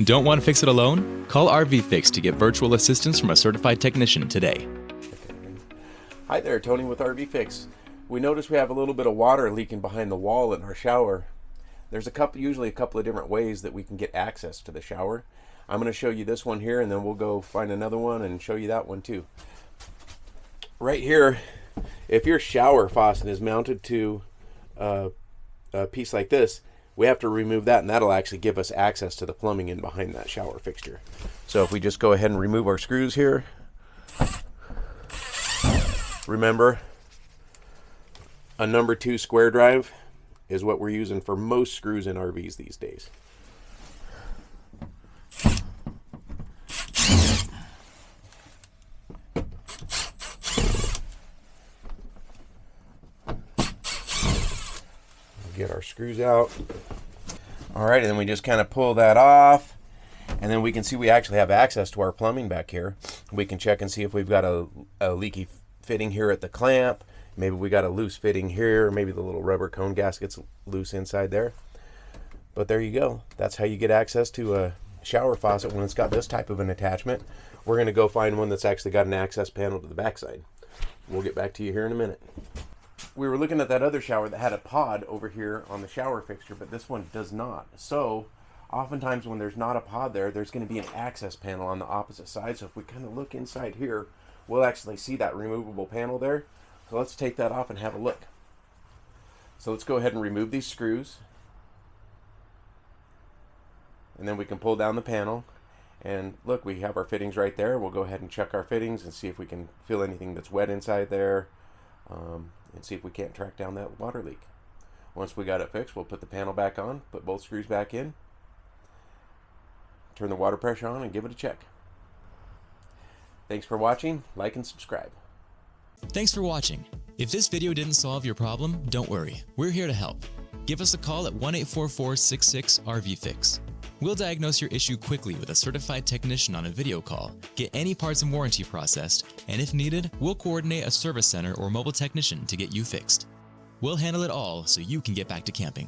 Don't want to fix it alone? Call RVFix to get virtual assistance from a certified technician today. Hi there, Tony with RVFix. We notice we have a little bit of water leaking behind the wall in our shower. There's usually a couple of different ways that we can get access to the shower. I'm going to show you this one here, and then we'll go find another one and show you that one too. Right here, if your shower faucet is mounted to a piece like this, we have to remove that, and that'll actually give us access to the plumbing in behind that shower fixture. So if we just go ahead and remove our screws here, remember, a number 2 square drive is what we're using for most screws in RVs these days. Get our screws out. All right, and then we just kind of pull that off, and then we can see we actually have access to our plumbing back here. We can check and see if we've got a leaky fitting here at the clamp. Maybe we got a loose fitting here. Maybe the little rubber cone gasket's loose inside there. But there you go. That's how you get access to a shower faucet when it's got this type of an attachment. We're going to go find one that's actually got an access panel to the backside. We'll get back to you here in a minute. We were looking at that other shower that had a pod over here on the shower fixture, but this one does not. So oftentimes when there's not a pod there, there's going to be an access panel on the opposite side. So if we kind of look inside here, we'll actually see that removable panel there. So let's take that off and have a look. So let's go ahead and remove these screws, and then we can pull down the panel, and look, we have our fittings right there. We'll go ahead and check our fittings and see if we can feel anything that's wet inside there, and see if we can't track down that water leak. Once we got it fixed, we'll put the panel back on, put both screws back in, turn the water pressure on, and give it a check. Thanks for watching. Like and subscribe. Thanks for watching. If this video didn't solve your problem, don't worry. We're here to help. Give us a call at 1-844-66-RVFix. We'll diagnose your issue quickly with a certified technician on a video call, get any parts and warranty processed, and if needed, we'll coordinate a service center or mobile technician to get you fixed. We'll handle it all so you can get back to camping.